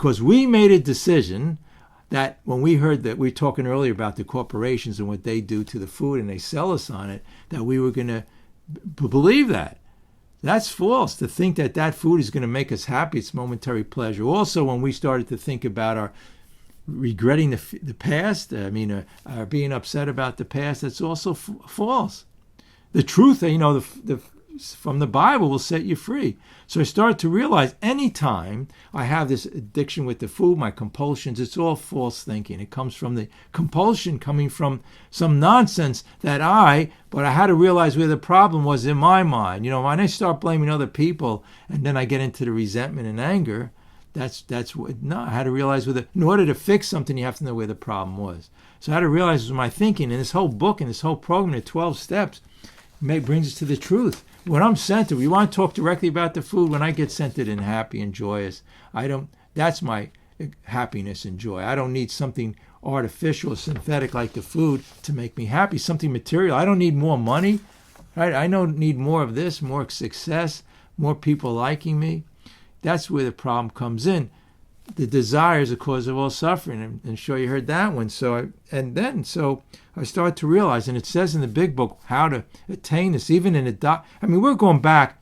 because we made a decision that when we heard that, we were talking earlier about the corporations and what they do to the food and they sell us on it, that we were going to believe that. That's false, to think that that food is going to make us happy. It's momentary pleasure. Also, when we started to think about our regretting the past, our being upset about the past, that's also false. The truth, from the Bible will set you free. So I started to realize anytime I have this addiction with the food, my compulsions, it's all false thinking. It comes from the compulsion coming from some nonsense but I had to realize where the problem was in my mind. When I start blaming other people and then I get into the resentment and anger, I had to realize in order to fix something, you have to know where the problem was. So I had to realize it was my thinking. And this whole book and this whole program, the 12 steps, brings us to the truth. When I'm centered, we want to talk directly about the food. When I get centered and happy and joyous, that's my happiness and joy. I don't need something artificial or synthetic like the food to make me happy, something material. I don't need more money, right? I don't need more of this, more success, more people liking me. That's where the problem comes in. The desire is the cause of all suffering. And sure you heard that one. So I started to realize, and it says in the big book how to attain this, even in we're going back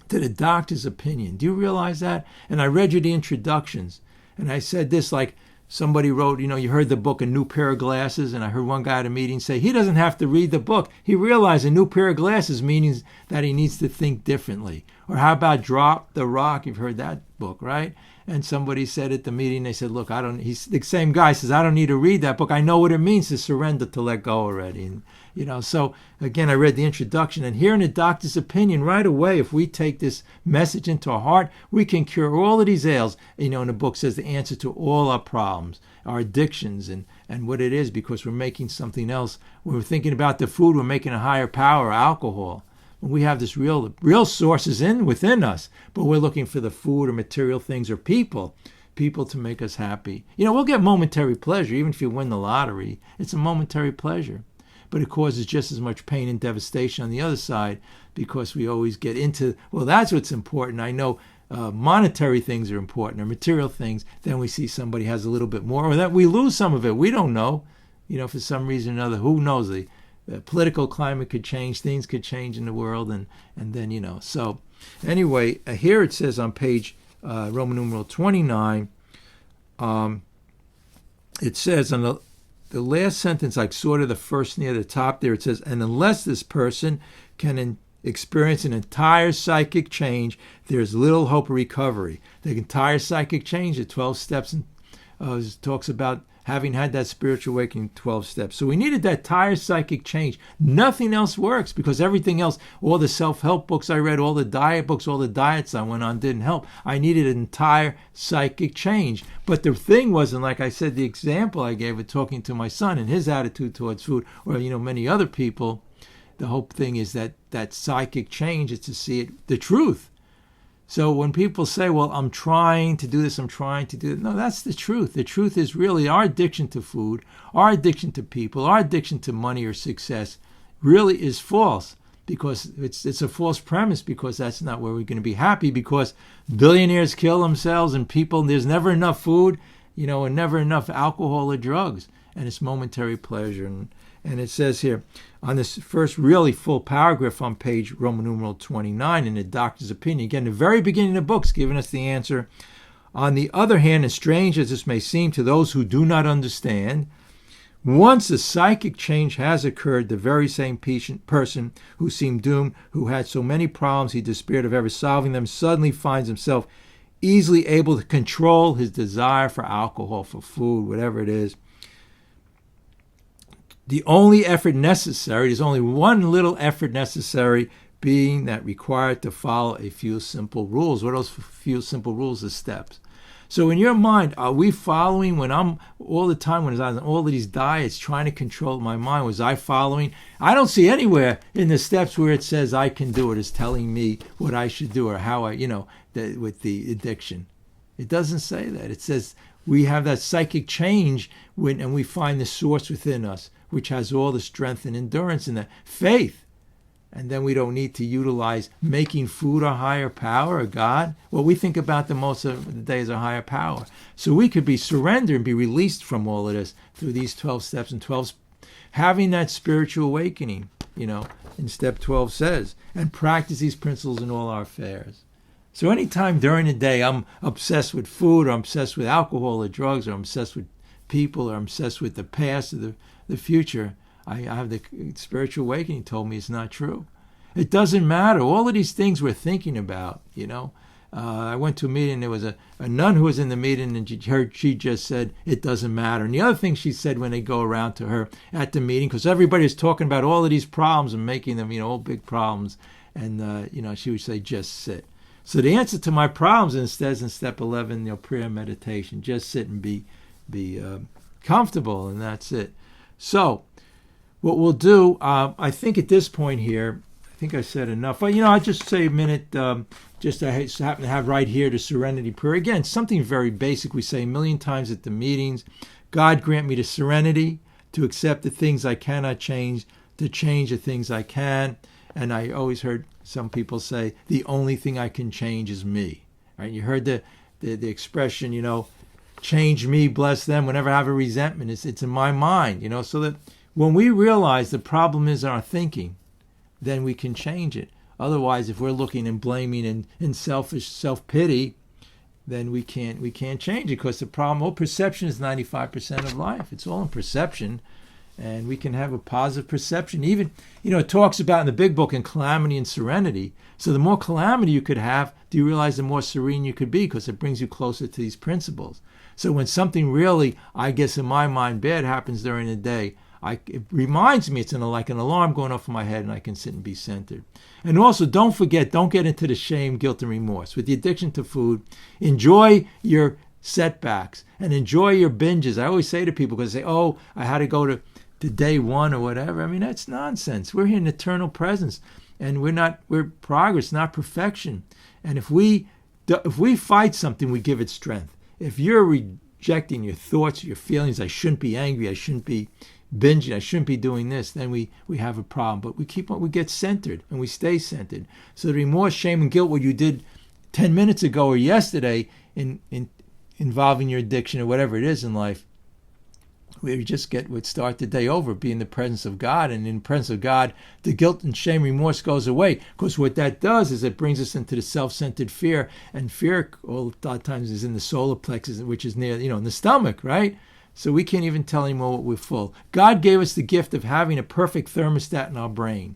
to the doctor's opinion. Do you realize that? And I read you the introductions, and I said this, like somebody wrote, you heard the book A New Pair of Glasses, and I heard one guy at a meeting say he doesn't have to read the book. He realized a new pair of glasses means that he needs to think differently. Or how about Drop the Rock? You've heard that book, right? And somebody said at the meeting, they said, look, he's the same guy says, I don't need to read that book. I know what it means to surrender, to let go already. And, so again, I read the introduction, and here in the doctor's opinion, right away, if we take this message into our heart, we can cure all of these ails. And the book says the answer to all our problems, our addictions and what it is, because we're making something else. When we're thinking about the food, we're making a higher power, alcohol. We have this real sources within us, but we're looking for the food or material things or people to make us happy. We'll get momentary pleasure, even if you win the lottery. It's a momentary pleasure, but it causes just as much pain and devastation on the other side, because we always get into, well, that's what's important. I know monetary things are important, or material things. Then we see somebody has a little bit more, or that we lose some of it. We don't know, for some reason or another. Who knows? The political climate could change, things could change in the world, and then, So anyway, here it says on page Roman numeral 29, it says on the last sentence, like sort of the first near the top there, it says, and unless this person can experience an entire psychic change, there's little hope of recovery. The entire psychic change, the 12 steps, talks about having had that spiritual awakening, 12 steps. So we needed that entire psychic change. Nothing else works, because everything else, all the self-help books I read, all the diet books, all the diets I went on didn't help. I needed an entire psychic change. But the thing wasn't, like I said, the example I gave of talking to my son and his attitude towards food, or many other people. The whole thing is that psychic change is to see it, the truth. So when people say, well, I'm trying to do this, I'm trying to do it, no, that's the truth. The truth is really our addiction to food, our addiction to people, our addiction to money or success really is false, because it's a false premise, because that's not where we're going to be happy, because billionaires kill themselves and people, there's never enough food, and never enough alcohol or drugs, and it's momentary pleasure. And it says here, on this first really full paragraph on page Roman numeral 29 in the doctor's opinion, again, the very beginning of the book's giving us the answer. On the other hand, as strange as this may seem to those who do not understand, once a psychic change has occurred, the very same person who seemed doomed, who had so many problems he despaired of ever solving them, suddenly finds himself easily able to control his desire for alcohol, for food, whatever it is. The only effort necessary, there's only one little effort necessary, being that required to follow a few simple rules. What are those few simple rules? The steps. So in your mind, are we following, when I'm all the time, when I was on all of these diets trying to control my mind, was I following? I don't see anywhere in the steps where it says I can do it, it's telling me what I should do or how I, with the addiction. It doesn't say that. It says we have that psychic change and we find the source within us, which has all the strength and endurance in that. Faith. and then we don't need to utilize making food our higher power or God. What we think about the most of the day is a higher power. So we could be surrendered and be released from all of this through these 12 steps and 12, having that spiritual awakening, in step 12 says, and practice these principles in all our affairs. So anytime during the day I'm obsessed with food, or I'm obsessed with alcohol or drugs, or I'm obsessed with people, or I'm obsessed with the past or the future, I have the spiritual awakening told me it's not true. It doesn't matter. All of these things we're thinking about, I went to a meeting, there was a nun who was in the meeting, and she just said, it doesn't matter. And the other thing she said when they go around to her at the meeting, because everybody is talking about all of these problems and making them, all big problems, and, she would say, just sit. So the answer to my problems instead is in step 11, prayer and meditation. Just sit and be comfortable, and that's it. So what we'll do, I think at this point here, I think I said enough. But, I'll just say a minute, I happen to have right here the Serenity Prayer. Again, something very basic we say a million times at the meetings. God grant me the serenity to accept the things I cannot change, to change the things I can. And I always heard some people say, the only thing I can change is me. Right? You heard the expression, change me, bless them. Whenever I have a resentment, it's in my mind, so that when we realize the problem is our thinking, then we can change it. Otherwise, if we're looking and blaming and selfish self-pity, then we can't change it, because the problem, perception is 95% of life. It's all in perception, and we can have a positive perception. Even, it talks about in the big book in calamity and serenity. So the more calamity you could have, do you realize the more serene you could be, because it brings you closer to these principles. So when something really, I guess in my mind, bad happens during the day, it reminds me it's like an alarm going off in my head, and I can sit and be centered. And also, don't forget, don't get into the shame, guilt, and remorse. With the addiction to food, enjoy your setbacks and enjoy your binges. I always say to people, because they say, oh, I had to go to day one or whatever. I mean, that's nonsense. We're here in eternal presence, and we're progress, not perfection. And if we fight something, we give it strength. If you're rejecting your thoughts, your feelings, I shouldn't be angry, I shouldn't be binging, I shouldn't be doing this, then we have a problem. But we get centered, and we stay centered. So the remorse, shame, and guilt, what you did 10 minutes ago or yesterday in involving your addiction or whatever it is in life, we just would start the day over, be in the presence of God, and in the presence of God, the guilt and shame, remorse goes away. Because what that does is it brings us into the self-centered fear, and fear a lot of times is in the solar plexus, which is near, in the stomach, right? So we can't even tell anymore what we're full. God gave us the gift of having a perfect thermostat in our brain,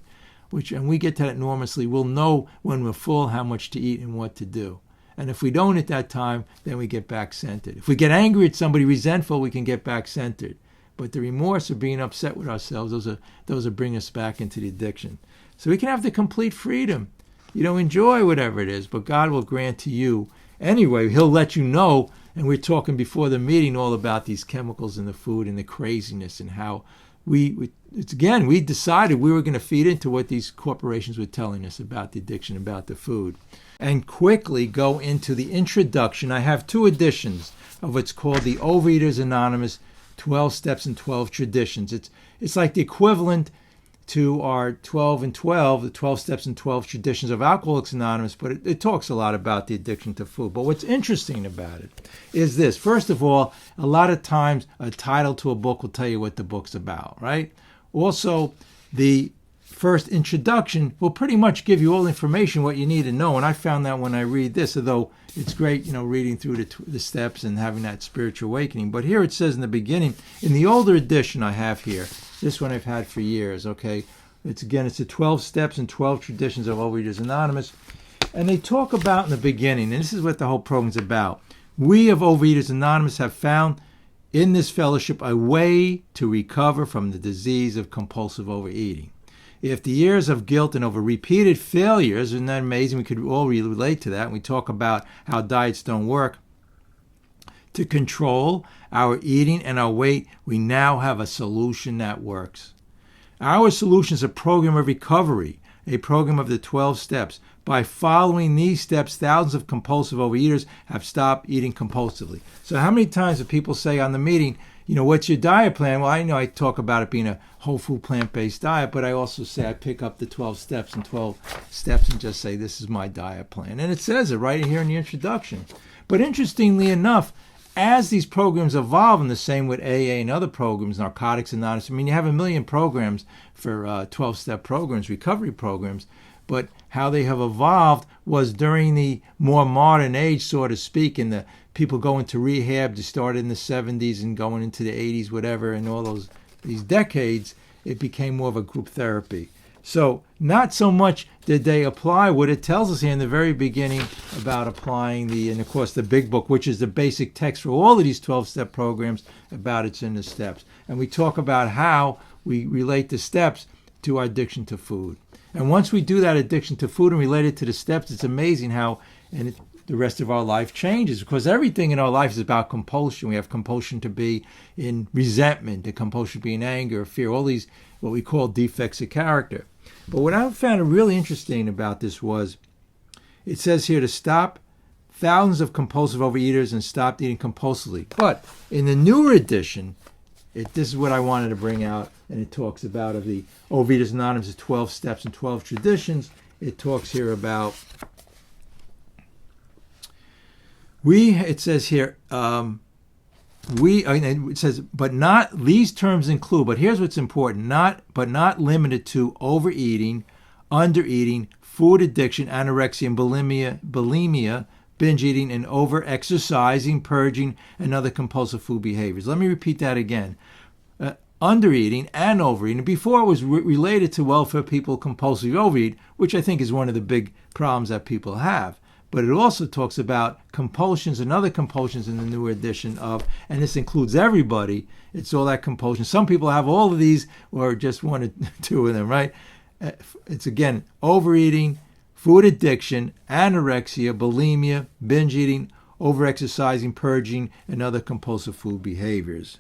and we get to that enormously. We'll know when we're full how much to eat and what to do. And if we don't at that time, then we get back centered. If we get angry at somebody, resentful, we can get back centered. But the remorse of being upset with ourselves, those are bring us back into the addiction. So we can have the complete freedom. Enjoy whatever it is, but God will grant to you. Anyway, He'll let you know, and we're talking before the meeting all about these chemicals in the food and the craziness and how we decided we were going to feed into what these corporations were telling us about the addiction, about the food. And quickly go into the introduction. I have 2 editions of what's called the Overeaters Anonymous 12 Steps and 12 Traditions. It's like the equivalent to our 12 and 12, the 12 Steps and 12 Traditions of Alcoholics Anonymous, but it talks a lot about the addiction to food. But what's interesting about it is this. First of all, a lot of times a title to a book will tell you what the book's about, right? Also, the first introduction will pretty much give you all the information what you need to know. And I found that when I read this, although it's great, reading through the steps and having that spiritual awakening. But here it says in the beginning, in the older edition I have here, this one I've had for years, okay? It's the 12 Steps and 12 Traditions of Overeaters Anonymous. And they talk about in the beginning, and this is what the whole program's about. We of Overeaters Anonymous have found in this fellowship a way to recover from the disease of compulsive overeating. If the years of guilt and over repeated failures, isn't that amazing? We could all relate to that. And we talk about how diets don't work. To control our eating and our weight, we now have a solution that works. Our solution is a program of recovery, a program of the 12 steps. By following these steps, thousands of compulsive overeaters have stopped eating compulsively. So how many times do people say on the meeting, what's your diet plan? Well, I know I talk about it being a whole food plant-based diet, but I also say I pick up the 12 steps and just say, this is my diet plan. And it says it right here in the introduction. But interestingly enough, as these programs evolve, in the same with AA and other programs, Narcotics Anonymous, you have a million programs for 12-step programs, recovery programs, but how they have evolved was during the more modern age, so to speak, and the people going to rehab, they started in the 70s and going into the 80s, whatever, and all these decades, it became more of a group therapy. So not so much did they apply what it tells us here in the very beginning about applying and of course the big book, which is the basic text for all of these 12-step programs, about it's in the steps. And we talk about how we relate the steps to our addiction to food. And once we do that addiction to food and relate it to the steps, it's amazing how the rest of our life changes, because everything in our life is about compulsion. We have compulsion to be in resentment, the compulsion to be in anger, fear, all these what we call defects of character. But what I found really interesting about this was, it says here to stop thousands of compulsive overeaters and stop eating compulsively. But in the newer edition, this is what I wanted to bring out, and it talks about of the Overeaters Anonymous, 12 steps and 12 traditions. It talks here about, it says here, it says, but not, these terms include, but here's what's important, but not limited to overeating, undereating, food addiction, anorexia and bulimia, binge eating, and over-exercising, purging, and other compulsive food behaviors. Let me repeat that again. Undereating and overeating. Before it was related to welfare people compulsively overeat, which I think is one of the big problems that people have. But it also talks about compulsions and other compulsions in the newer edition of, and this includes everybody, it's all that compulsion. Some people have all of these or just one or two of them, right? It's again, overeating, food addiction, anorexia, bulimia, binge eating, over-exercising, purging, and other compulsive food behaviors.